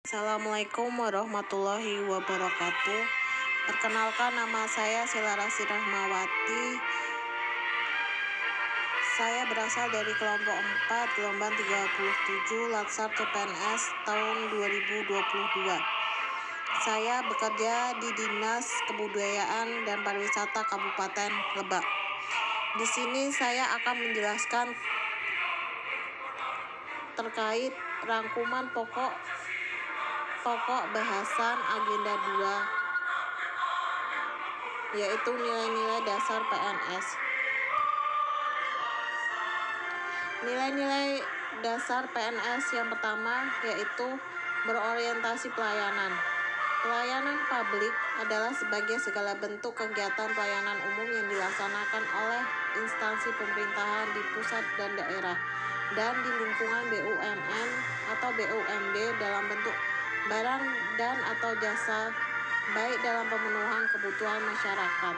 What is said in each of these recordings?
Assalamualaikum warahmatullahi wabarakatuh. Perkenalkan, nama saya Selarasi Rahmawati. Saya berasal dari kelompok 4, gelombang 37, Latsar CPNS tahun 2022. Saya bekerja di Dinas Kebudayaan dan Pariwisata Kabupaten Lebak. Di sini saya akan menjelaskan terkait rangkuman pokok bahasan agenda 2, yaitu nilai-nilai dasar PNS. Nilai-nilai dasar PNS yang pertama yaitu berorientasi pelayanan. Pelayanan publik adalah sebagai segala bentuk kegiatan pelayanan umum yang dilaksanakan oleh instansi pemerintahan di pusat dan daerah dan di lingkungan BUMN atau BUMD dalam bentuk barang dan atau jasa, baik dalam pemenuhan kebutuhan masyarakat.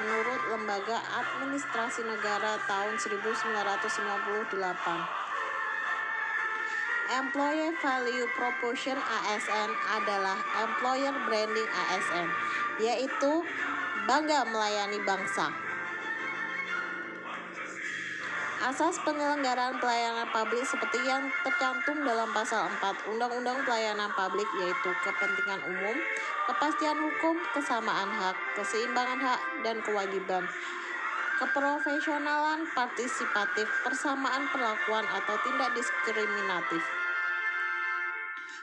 Menurut Lembaga Administrasi Negara tahun 1998, Employer Value Proposition ASN adalah Employer Branding ASN, yaitu bangga melayani bangsa. Asas penyelenggaraan pelayanan publik seperti yang tercantum dalam pasal 4 Undang-Undang Pelayanan Publik, yaitu kepentingan umum, kepastian hukum, kesamaan hak, keseimbangan hak dan kewajiban, keprofesionalan partisipatif, persamaan perlakuan atau tidak diskriminatif,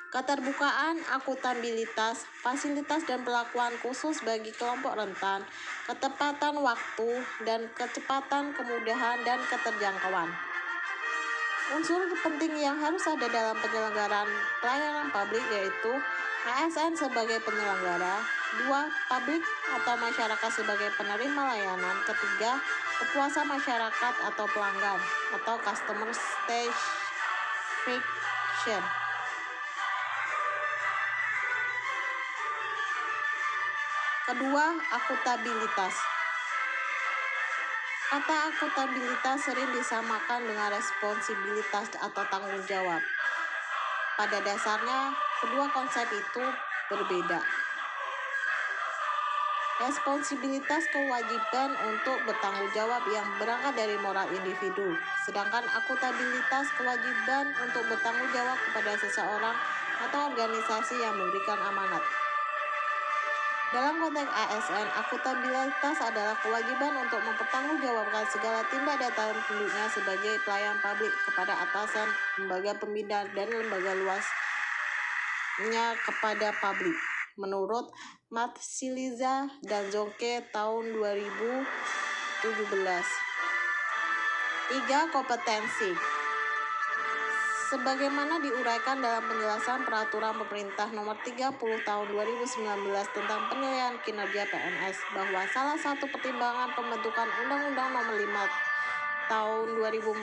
keterbukaan, akuntabilitas, fasilitas dan perlakuan khusus bagi kelompok rentan, ketepatan waktu dan kecepatan, kemudahan dan keterjangkauan. Unsur penting yang harus ada dalam penyelenggaraan pelayanan publik yaitu ASN sebagai penyelenggara, 2. Publik atau masyarakat sebagai penerima layanan, ketiga. Kepuasan masyarakat atau pelanggan atau customer satisfaction. Kedua, akuntabilitas. Kata akuntabilitas sering disamakan dengan responsibilitas atau tanggung jawab. Pada dasarnya, kedua konsep itu berbeda. Responsibilitas kewajiban untuk bertanggung jawab yang berangkat dari moral individu, sedangkan akuntabilitas kewajiban untuk bertanggung jawab kepada seseorang atau organisasi yang memberikan amanat. Dalam konteks ASN, akuntabilitas adalah kewajiban untuk mempertanggungjawabkan segala tindak dan tanduknya sebagai pelayan publik kepada atasan, lembaga pembina, dan lembaga luasnya kepada publik. Menurut Matsiliza dan Zonke tahun 2017. 3. Kompetensi. Sebagaimana diuraikan dalam penjelasan Peraturan Pemerintah Nomor 30 Tahun 2019 tentang penilaian kinerja PNS, bahwa salah satu pertimbangan pembentukan Undang-Undang Nomor 5 Tahun 2015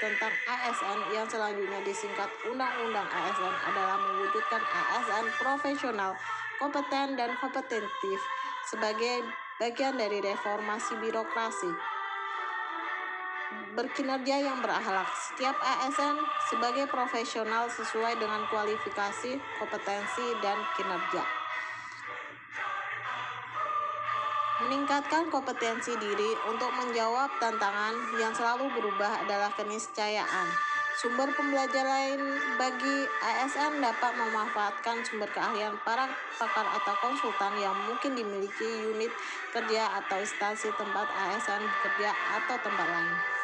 tentang ASN yang selanjutnya disingkat Undang-Undang ASN adalah mewujudkan ASN profesional, kompeten dan kompetitif sebagai bagian dari reformasi birokrasi berkinerja yang berakhlak. Setiap ASN sebagai profesional sesuai dengan kualifikasi, kompetensi, dan kinerja. Meningkatkan kompetensi diri untuk menjawab tantangan yang selalu berubah adalah keniscayaan. Sumber pembelajaran lain bagi ASN dapat memanfaatkan sumber keahlian para pakar atau konsultan yang mungkin dimiliki unit kerja atau instansi tempat ASN bekerja atau tempat lain.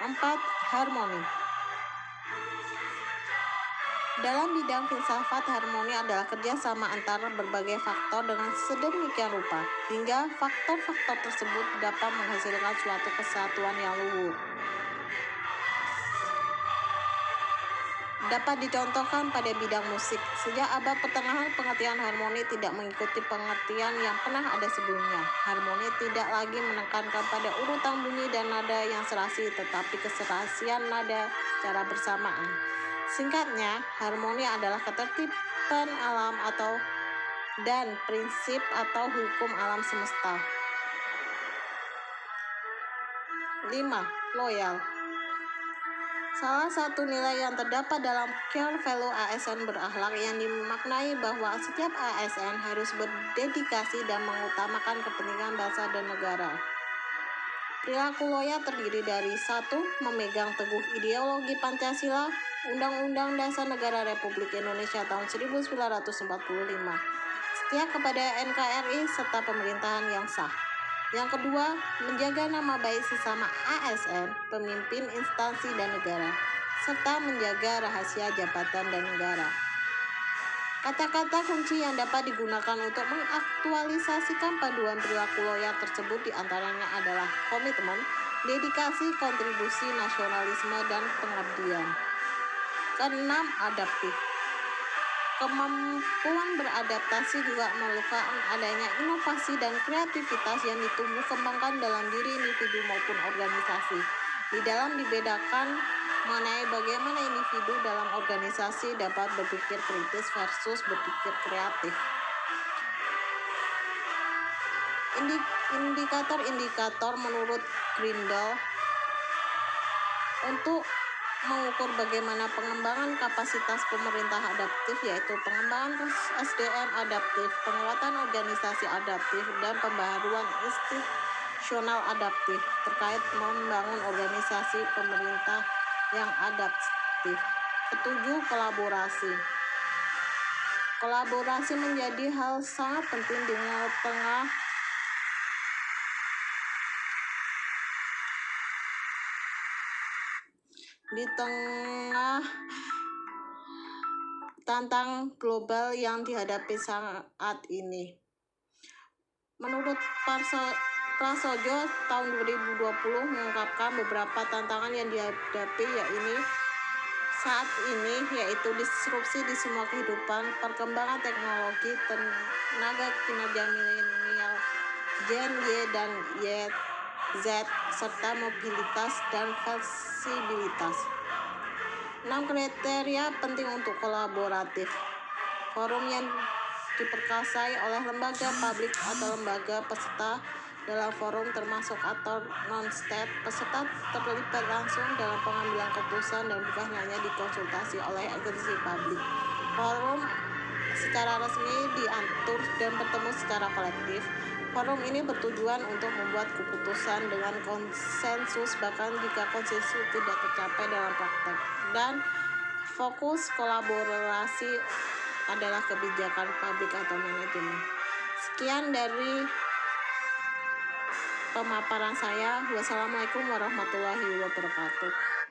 4. Harmoni. Dalam bidang filsafat, harmoni adalah kerjasama antara berbagai faktor dengan sedemikian rupa hingga faktor-faktor tersebut dapat menghasilkan suatu kesatuan yang luhur. Dapat dicontohkan pada bidang musik. Sejak abad pertengahan, pengertian harmoni tidak mengikuti pengertian yang pernah ada sebelumnya. Harmoni tidak lagi menekankan pada urutan bunyi dan nada yang serasi, tetapi keserasian nada secara bersamaan. Singkatnya, harmoni adalah ketertiban alam dan prinsip atau hukum alam semesta. 5. Loyal. Salah satu nilai yang terdapat dalam core value ASN berakhlak yang dimaknai bahwa setiap ASN harus berdedikasi dan mengutamakan kepentingan bangsa dan negara. Perilaku loya terdiri dari 1. Memegang teguh ideologi Pancasila, Undang-Undang Dasar Negara Republik Indonesia tahun 1945, setia kepada NKRI serta pemerintahan yang sah. Yang kedua, menjaga nama baik sesama ASN, pemimpin instansi dan negara, serta menjaga rahasia jabatan dan negara. Kata-kata kunci yang dapat digunakan untuk mengaktualisasikan panduan perilaku loya tersebut diantaranya adalah komitmen, dedikasi, kontribusi, nasionalisme, dan pengabdian. Keenam, adaptif. Kemampuan beradaptasi juga memerlukan adanya inovasi dan kreativitas yang ditumbuh kembangkan dalam diri individu maupun organisasi. Di dalam dibedakan mengenai bagaimana individu dalam organisasi dapat berpikir kritis versus berpikir kreatif. Indikator-indikator menurut Grindel untuk mengukur bagaimana pengembangan kapasitas pemerintah adaptif, yaitu pengembangan SDM adaptif, penguatan organisasi adaptif, dan pembaharuan institusional adaptif terkait membangun organisasi pemerintah yang adaptif. Ketujuh, kolaborasi. Kolaborasi menjadi hal sangat penting di tengah tantangan global yang dihadapi saat ini. Menurut Prasojo tahun 2020 mengungkapkan beberapa tantangan yang dihadapi saat ini, yaitu disrupsi di semua kehidupan, perkembangan teknologi, tenaga kinerja milenial, Gen Y dan Z, serta mobilitas dan fleksibilitas. 6 kriteria penting untuk kolaboratif. Forum yang diperkasai oleh lembaga publik atau lembaga peserta dalam forum termasuk atau non-state. Peserta terlibat langsung dalam pengambilan keputusan dan bukan hanya dikonsultasi oleh agensi publik. Forum secara resmi diatur dan bertemu secara kolektif. Forum ini bertujuan untuk membuat keputusan dengan konsensus bahkan jika konsensus tidak tercapai dalam praktek. Dan fokus kolaborasi adalah kebijakan publik atau manajemen. Sekian dari pemaparan saya. Wassalamualaikum warahmatullahi wabarakatuh.